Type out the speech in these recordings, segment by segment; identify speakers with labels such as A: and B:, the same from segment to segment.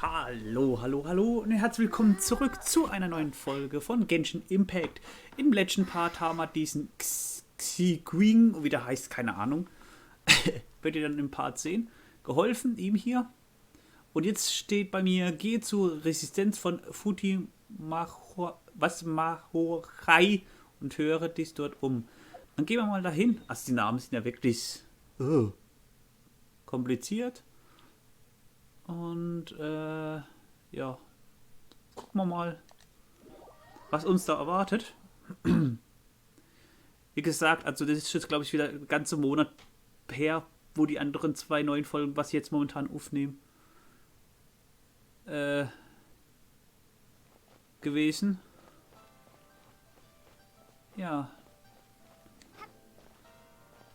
A: Hallo, hallo, hallo und herzlich willkommen zurück zu einer neuen Folge von Genshin Impact. Im letzten Part haben wir diesen Xiguing, wie der heißt, keine Ahnung, werdet ihr dann im Part sehen, geholfen, ihm hier. Und jetzt steht bei mir, gehe zur Resistenz von Mahorai und höre dich dort um. Dann gehen wir mal dahin. Also die Namen sind ja wirklich kompliziert. Und ja, gucken wir mal, was uns da erwartet. Wie gesagt, also das ist jetzt, glaube ich, wieder ein ganzer Monat her, wo die anderen zwei neuen Folgen, was ich jetzt momentan aufnehmen, gewesen. Ja.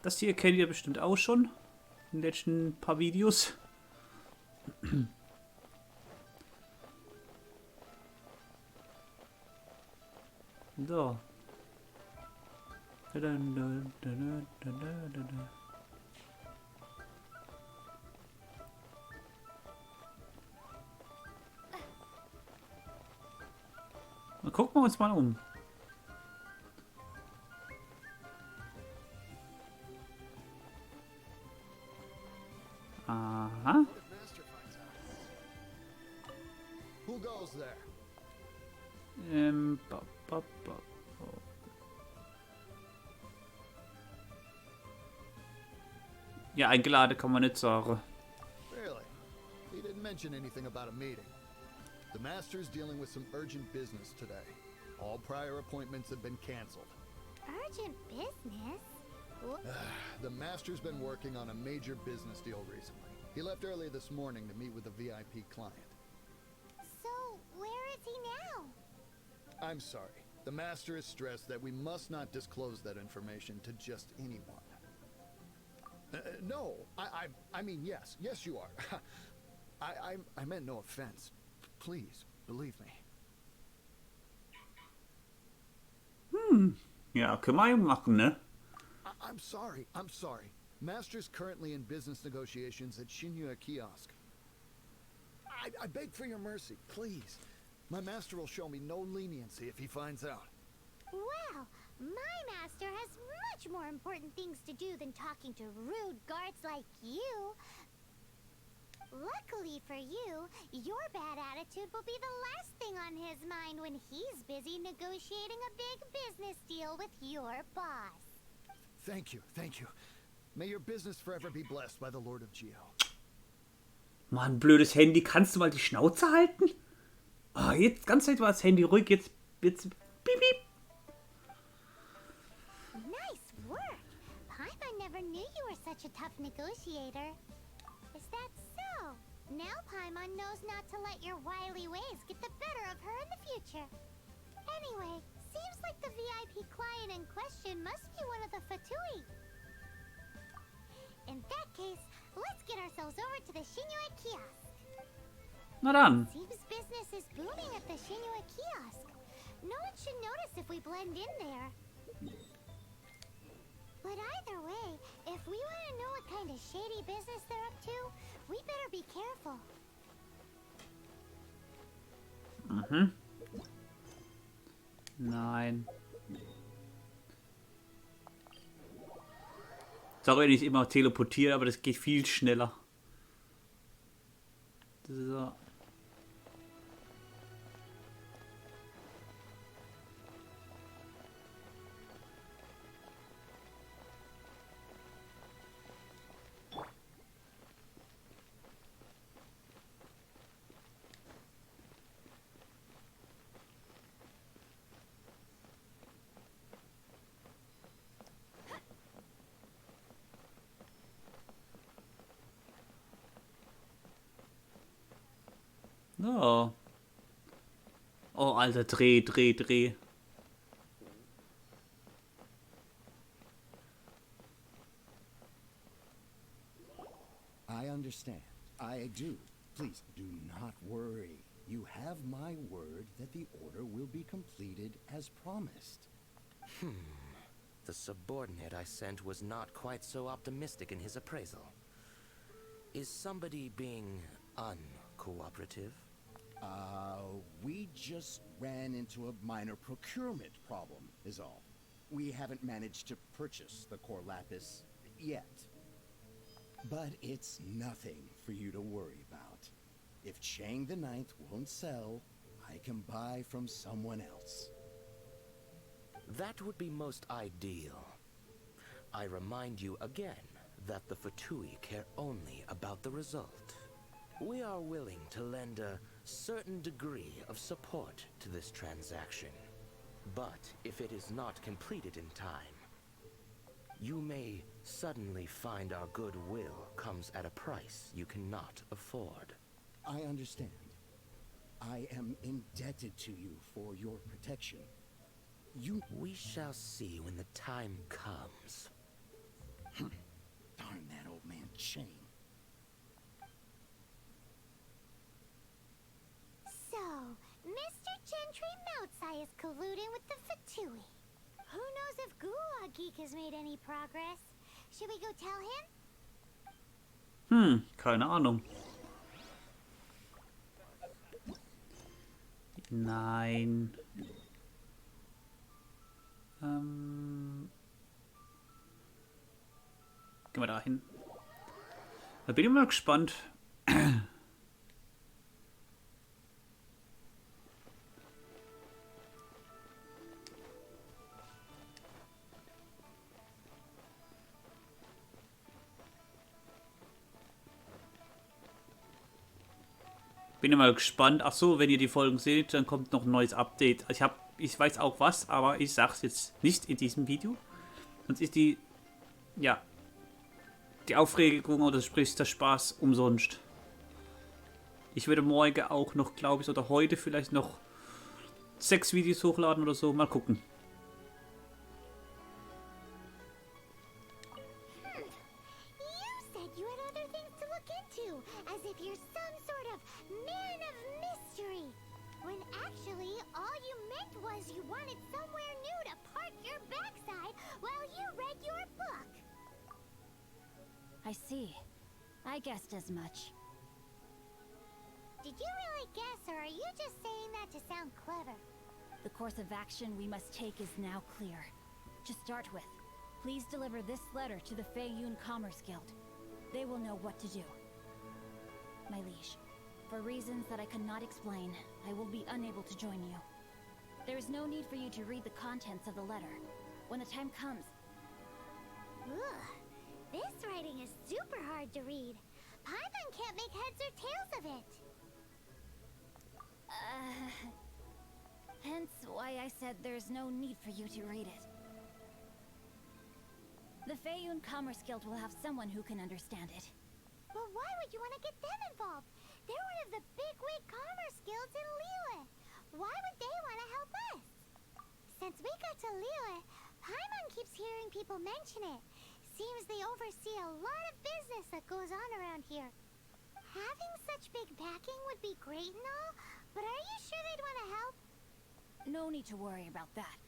A: Das hier kennt ihr bestimmt auch schon. In den letzten paar Videos. So. Dann gucken wir uns mal um. Aha.
B: Who goes there?
A: Ba, ba, ba. Ja, eingeladen kann man nicht sagen.
B: Really? He didn't mention anything about a meeting. The Master's dealing with some urgent business today. All prior appointments have been canceled.
C: Urgent business?
B: The Master's been working on a major business deal recently. He left early this morning to meet with a VIP client.
C: So, where is he now?
B: I'm sorry. The Master is stressed that we must not disclose that information to just anyone. No, I mean, yes, you are. I meant no offense. Please, believe me.
A: Ja, können wir ja machen, ne?
B: I'm sorry. Master's currently in business negotiations at Shinya Kiosk. I beg for your mercy, please. My master will show me no leniency if he finds out.
C: Well, my master has much more important things to do than talking to rude guards like you. Luckily for you, your bad attitude will be the last thing on his mind when he's busy negotiating a big business deal with your boss.
B: Thank you. May your business forever be blessed by the Lord of Geo.
A: Mann, blödes Handy, kannst du mal die Schnauze halten? Oh, jetzt ganz Zeit war das Handy ruhig, jetzt piep, piep.
C: Nice work! Paimon never knew you were such a tough negotiator. Is that so? Now Paimon knows not to let your wily ways get the better of her in the future. Anyway, seems like the VIP client in question must be one of the Fatui. In that case, let's get ourselves over to the Shinua Kiosk.
A: Na dann.
C: Seems business is booming at the Shinua Kiosk. No one should notice if we blend in there. But either way, if we want to know what kind of shady business they're up to, we better be careful.
A: Nein. Sorry, wenn ich immer teleportiere, aber das geht viel schneller. So. Oh. Oh, Alter, dreh.
D: I understand. I do. Please do not worry. You have my word that the order will be completed as promised.
E: The subordinate I sent was not quite so optimistic in his appraisal. Is somebody being cooperative?
D: We just ran into a minor procurement problem, is all. We haven't managed to purchase the core lapis yet. But it's nothing for you to worry about. If Chang the Ninth won't sell, I can buy from someone else.
E: That would be most ideal. I remind you again that the Fatui care only about the result. We are willing to lend a certain degree of support to this transaction. But if it is not completed in time, you may suddenly find our goodwill comes at a price you cannot afford.
D: I understand. I am indebted to you for your protection.
E: We shall see when the time comes.
D: Darn that old man Chang.
C: So, Mr. Gentry Moutsai is colluding with the Fatui. Who knows if Gua Geek has made any progress? Should we go tell him?
A: Keine Ahnung. Nein. Gehen wir da hin. Da bin ich mal gespannt. Bin immer gespannt. Ach so, wenn ihr die Folgen seht, dann kommt noch ein neues Update. Ich weiß auch was, aber ich sag's jetzt nicht in diesem Video. Sonst ist die Aufregung oder sprich der Spaß umsonst. Ich werde morgen auch noch, glaube ich, oder heute vielleicht noch 6 Videos hochladen oder so. Mal gucken.
F: I see. I guessed as much.
C: Did you really guess, or are you just saying that to sound clever?
F: The course of action we must take is now clear. To start with, please deliver this letter to the Feiyun Commerce Guild. They will know what to do. My liege, for reasons that I cannot explain, I will be unable to join you. There is no need for you to read the contents of the letter. When the time comes...
C: Ugh. This writing is super hard to read. Paimon can't make heads or tails of it.
F: Hence why I said there's no need for you to read it. The Feiyun Commerce Guild will have someone who can understand it.
C: But why would you want to get them involved? They're one of the bigwig commerce guilds in Liyue. Why would they want to help us? Since we got to Liyue, Paimon keeps hearing people mention it. Seems they oversee a lot of business that goes on around here. Having such big backing would be great and all, but are you sure they'd want to help?
F: No need to worry about that.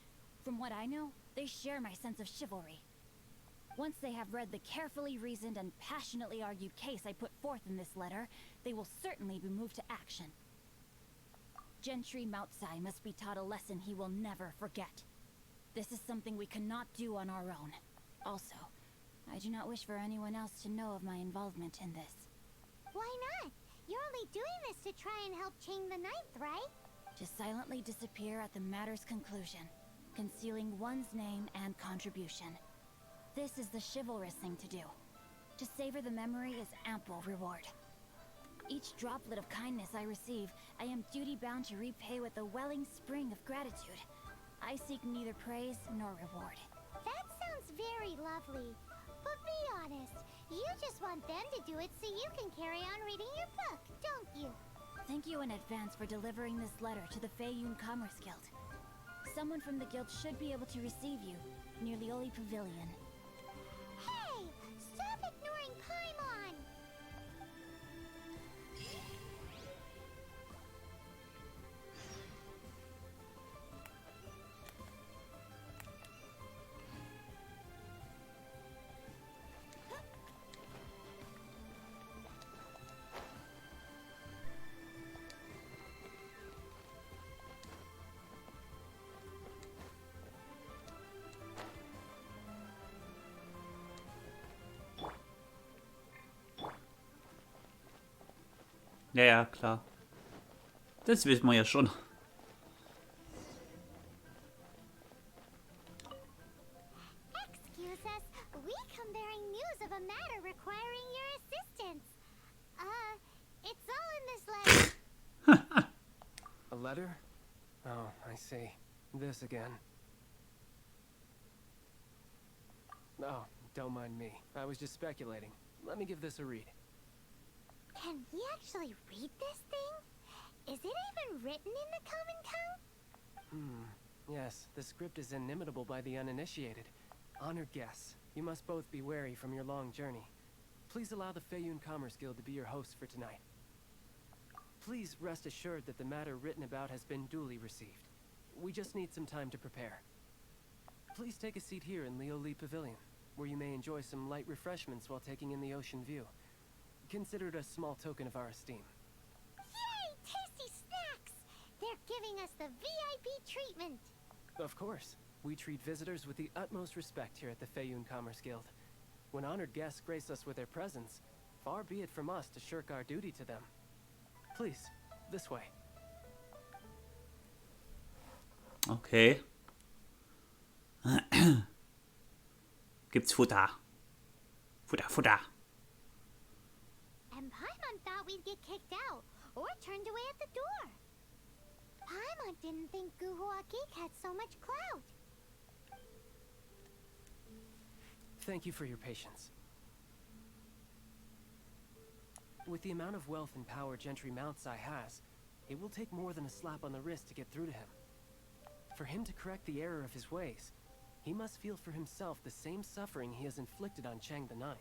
F: From what I know, they share my sense of chivalry. Once they have read the carefully reasoned and passionately argued case I put forth in this letter, they will certainly be moved to action. Gentry Moutsai must be taught a lesson he will never forget. This is something we cannot do on our own. Also, I do not wish for anyone else to know of my involvement in this.
C: Why not? You're only doing this to try and help Chang the Ninth, right?
F: To silently disappear at the matter's conclusion, concealing one's name and contribution. This is the chivalrous thing to do. To savor the memory is ample reward. Each droplet of kindness I receive, I am duty-bound to repay with a welling spring of gratitude. I seek neither praise nor reward.
C: That sounds very lovely. But be honest, you just want them to do it so you can carry on reading your book, don't you?
F: Thank you in advance for delivering this letter to the Feiyun Commerce Guild. Someone from the guild should be able to receive you near Lioli Pavilion.
C: Hey! Stop ignoring Paimon!
A: Ja, ja, klar. Das wissen wir ja schon.
C: Excuse us, we come bearing news of a matter requiring your assistance. It's all in this letter.
G: A letter? Oh, I see. This again. Oh, don't mind me. I was just speculating. Let me give this a read.
C: Can we actually read this thing? Is it even written in the common tongue?
G: Yes, the script is inimitable by the uninitiated. Honored guests, you must both be wary from your long journey. Please allow the Feiyun Commerce Guild to be your host for tonight. Please rest assured that the matter written about has been duly received. We just need some time to prepare. Please take a seat here in Leo Lee Pavilion, where you may enjoy some light refreshments while taking in the ocean view. Consider it a small token of our esteem.
C: Yay! Tasty snacks! They're giving us the VIP treatment.
G: Of course. We treat visitors with the utmost respect here at the Feiyun Commerce Guild. When honored guests grace us with their presence, far be it from us to shirk our duty to them. Please, this way.
A: Okay. Gibt's Futter? Futter.
C: And Paimon thought we'd get kicked out, or turned away at the door. Paimon didn't think Guhua Geek had so much clout.
G: Thank you for your patience. With the amount of wealth and power Gentry Mountsai has, it will take more than a slap on the wrist to get through to him. For him to correct the error of his ways, he must feel for himself the same suffering he has inflicted on Chang the Ninth.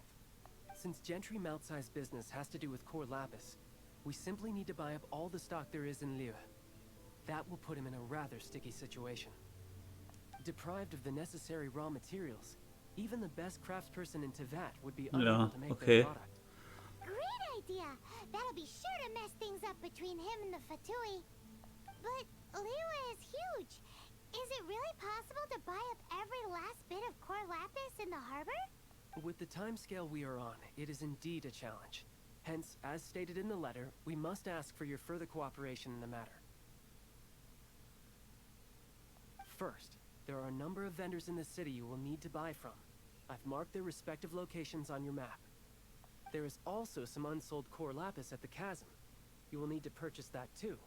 G: Since Gentry Mountsai's business has to do with core lapis, we simply need to buy up all the stock there is in Liyue. That will put him in a rather sticky situation. Deprived of the necessary raw materials, even the best craftsperson in Tevat would be unable to make their product.
C: Great idea! That'll be sure to mess things up between him and the Fatui. But Liyue is huge. Is it really possible to buy up every last bit of core lapis in the harbor?
G: With the timescale we are on, it is indeed a challenge. Hence, as stated in the letter, we must ask for your further cooperation in the matter. First, there are a number of vendors in the city you will need to buy from. I've marked their respective locations on your map. There is also some unsold core lapis at the chasm. You will need to purchase that too.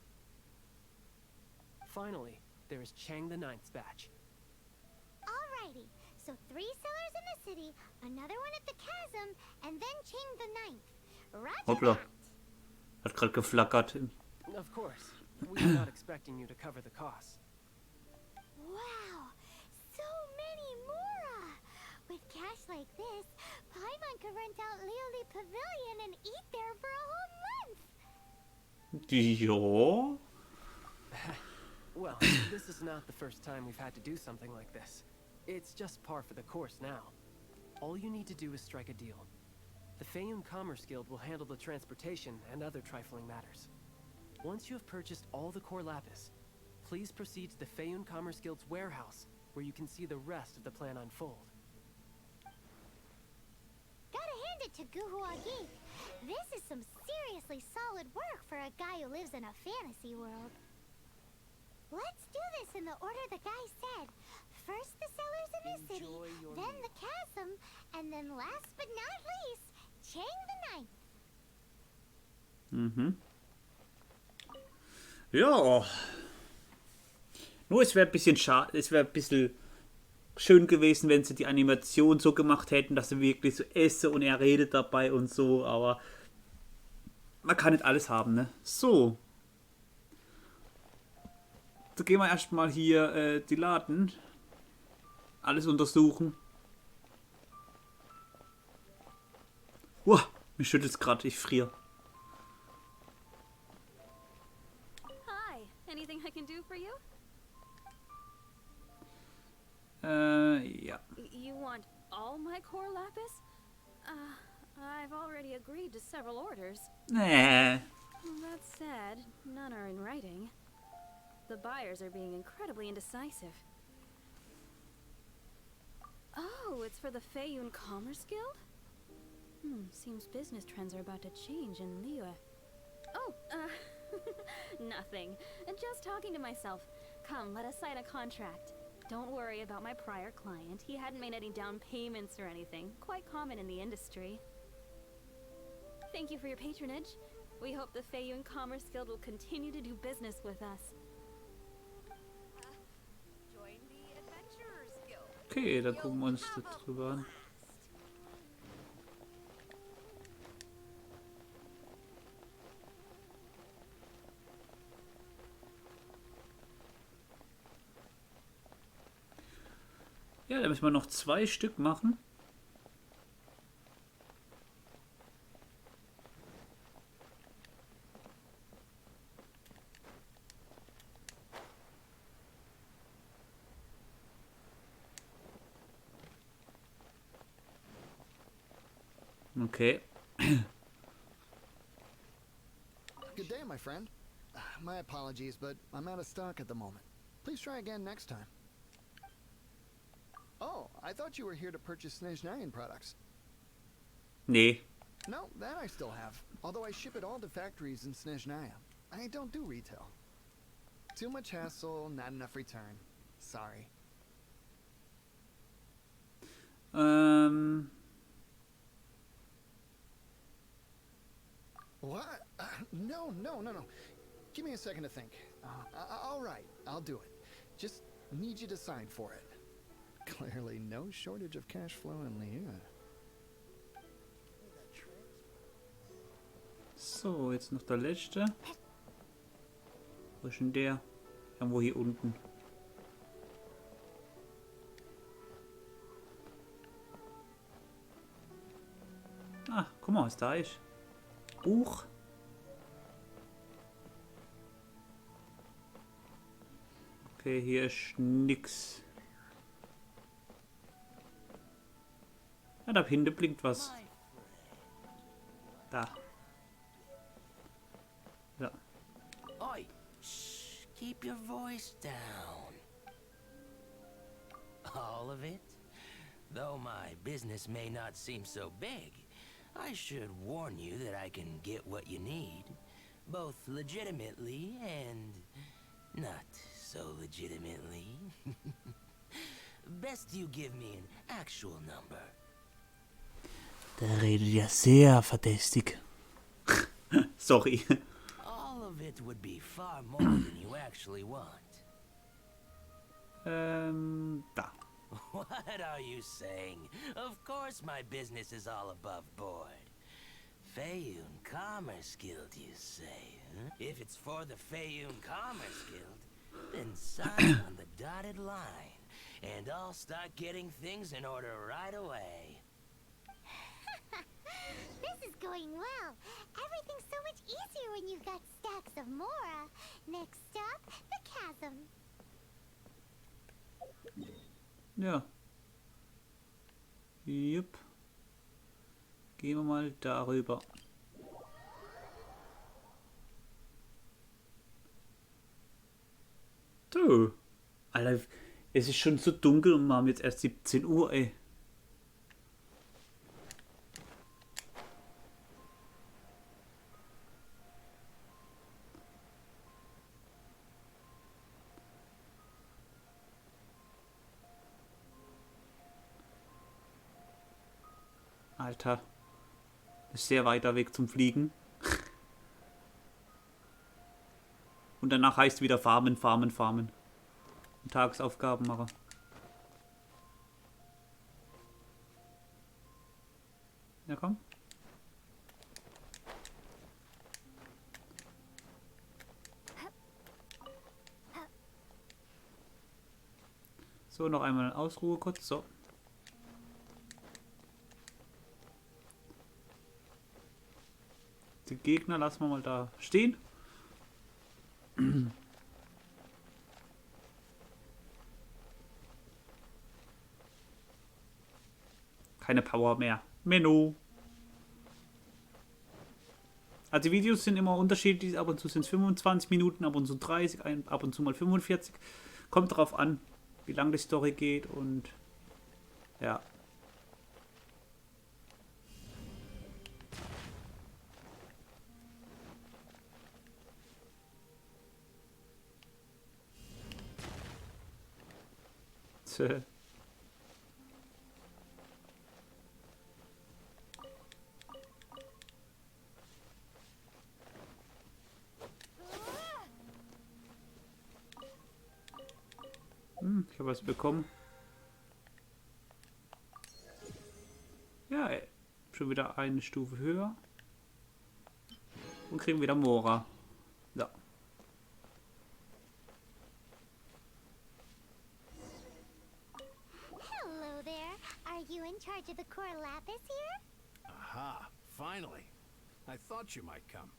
G: Finally, there is Chang the Ninth's batch.
C: Alrighty, so 3 sellers in the city, another one at the chasm, and then Chang the Ninth. Roger
A: Hoppla.
C: that.
A: Hat gerade geflackert.
G: Of course, we are not expecting you to cover the costs.
C: Wow, so many Mora! With cash like this, Paimon could rent out Lioli Pavilion and eat there for a whole month!
A: Jo.
G: Well, this is not the first time we've had to do something like this. It's just par for the course now. All you need to do is strike a deal. The Feiyun Commerce Guild will handle the transportation and other trifling matters. Once you have purchased all the core lapis, please proceed to the Feiyun Commerce Guild's warehouse, where you can see the rest of the plan unfold.
C: Gotta hand it to Guhua Geek. This is some seriously solid work for a guy who lives in a fantasy world. Let's do this in the order the guy said. First the sellers in the city, then the chasm, and then last but not least, Chang the Ninth.
A: Mhm. Ja. Nur es wäre ein bisschen schade, es wäre ein bisschen schön gewesen, wenn sie die Animation so gemacht hätten, dass sie wirklich so esse und er redet dabei und so, aber man kann nicht alles haben, ne? So. Da gehen wir erstmal hier die Laden. Alles untersuchen. Uah, mich schüttelt es gerade, ich friere.
F: Hi, anything I can do for you?
A: Ja.
F: You want all my core lapis? I've already agreed to several orders.
A: Nee.
F: Well, that said, none are in writing. The buyers are being incredibly indecisive. Oh, it's for the Feiyun Commerce Guild? Seems business trends are about to change in Liyue.
H: Oh, nothing. Just talking to myself. Come, let us sign a contract. Don't worry about my prior client. He hadn't made any down payments or anything. Quite common in the industry. Thank you for your patronage. We hope the Feiyun Commerce Guild will continue to do business with us.
I: Join the Adventurers Guild.
A: Okay, dann gucken wir uns das drüber an. Ja, da müssen wir noch 2 Stück machen. Okay.
B: Good day, my friend. My apologies, but I'm out of stock at the moment. Please try again next time. Oh, I thought you were here to purchase Snezhnayan products.
A: Nee.
B: No, that I still have. Although I ship it all to factories in Snezhnaya. I don't do retail. Too much hassle, not enough return. Sorry. What? No. Give me a second to think. All right, I'll do it. Just need you to sign for it. Clearly no shortage of cash flow in Liyue.
A: So, jetzt noch der letzte. Wo ist denn der? Irgendwo hier unten. Ah, guck mal, was da ist. Buch. Okay, hier ist nix. Ja, da hinten blinkt was. Da. Ja.
E: Oi! Shh! Keep your voice down. All of it? Though my business may not seem so big, I should warn you that I can get what you need, both legitimately and not so legitimately. Best you give me an actual number.
A: Der redet ja sehr verdächtig. Sorry.
E: All of it would be far more than you actually want.
A: Da.
E: What are you saying? Of course my business is all above board. Feiyun Commerce Guild, you say, huh? If it's for the Feiyun Commerce Guild, then sign on the dotted line, and I'll start getting things in order right away.
C: This is going well. Everything's so much easier when you've got stacks of Mora. Next stop, the chasm.
A: Ja. Jupp. Gehen wir mal darüber. Du. Alter, es ist schon so dunkel und wir haben jetzt erst 17 Uhr, ey. Alter. Das ist sehr weiter Weg zum Fliegen. Und danach heißt wieder farmen. Und Tagesaufgaben machen. Ja, komm. So, noch einmal Ausruhe kurz. So. Die Gegner lassen wir mal da stehen. Keine Power mehr. Menü. Also die Videos sind immer unterschiedlich. Ab und zu sind es 25 Minuten, ab und zu 30, ab und zu mal 45. Kommt darauf an, wie lang die Story geht und ja. Tö. Ich habe was bekommen. Ja, ey. Schon wieder eine Stufe höher. Und kriegen wieder Mora. So.
C: Hello there. Are you in charge of the core lapis here?
J: Aha, finally. I thought you might come.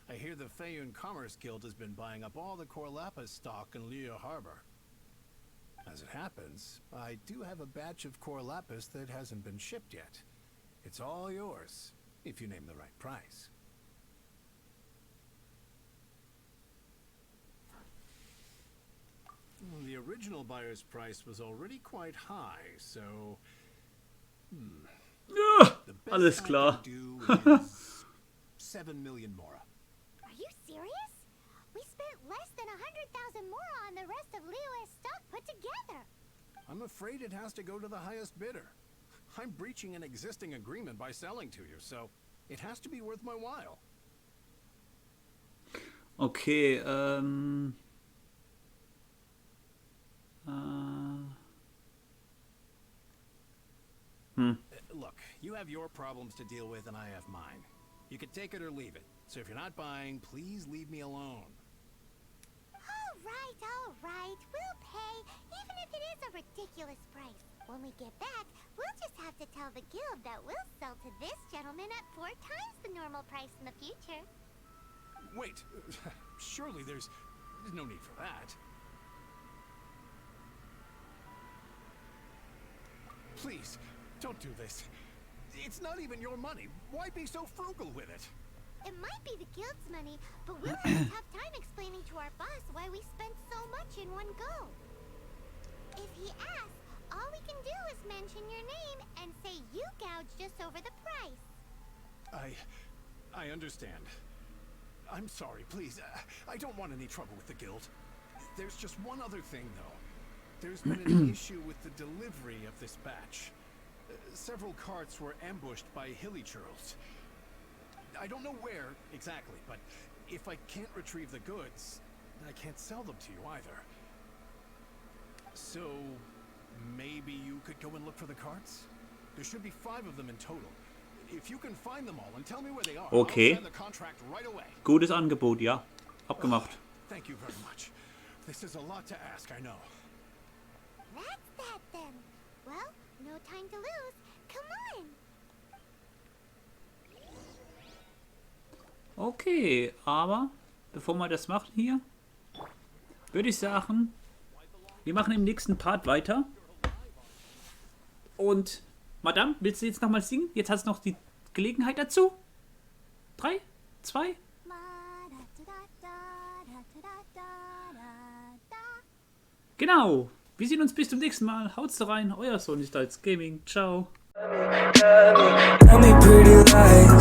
J: I hear the Feyun Commerce Guild has been buying up all the core lapis stock in Liyue Harbor. As it happens, I do have a batch of core lapis that hasn't been shipped yet. It's all yours, if you name the right price. The original buyer's price was already quite high, so...
A: Ja,
J: The best
A: alles
J: I
A: klar.
J: can do is 7 million Mora.
C: Are you serious? We spent less than 100,000 more on the rest of Liyue's stock put together.
J: I'm afraid it has to go to the highest bidder. I'm breaching an existing agreement by selling to you, so it has to be worth my while.
A: Okay,
J: Look, you have your problems to deal with and I have mine. You can take it or leave it. So if you're not buying, please leave me alone.
C: All right. We'll pay, even if it is a ridiculous price. When we get back, we'll just have to tell the guild that we'll sell to this gentleman at 4 times the normal price in the future.
J: Wait, surely there's no need for that. Please, don't do this. It's not even your money. Why be so frugal with it?
C: It might be the guild's money, but we'll have a tough time explaining to our boss why we spent so much in one go. If he asks, all we can do is mention your name and say you gouged us over the price.
J: I understand. I'm sorry, please. I don't want any trouble with the guild. There's just one other thing, though. There's been an issue with the delivery of this batch. Several carts were ambushed by hilly churls. I don't know where exactly, but if I can't retrieve the goods, I can't sell them to you either. So, maybe you could go and look for the carts? There should be 5 of them in total. If you can find them all and tell me where they are,
A: Okay.
J: I'll sign the contract right away.
A: gutes Angebot, ja. Abgemacht.
J: Thank you very much. This is a lot to ask, I know.
C: That's that then. Well, no time to lose. Come on.
A: Okay, aber bevor wir das machen hier, würde ich sagen, wir machen im nächsten Part weiter. Und, Madame, willst du jetzt nochmal singen? Jetzt hast du noch die Gelegenheit dazu. 3, 2. Genau. Wir sehen uns bis zum nächsten Mal. Haut's rein. Euer Sohn ist als Gaming. Ciao.
K: Tell me pretty lies.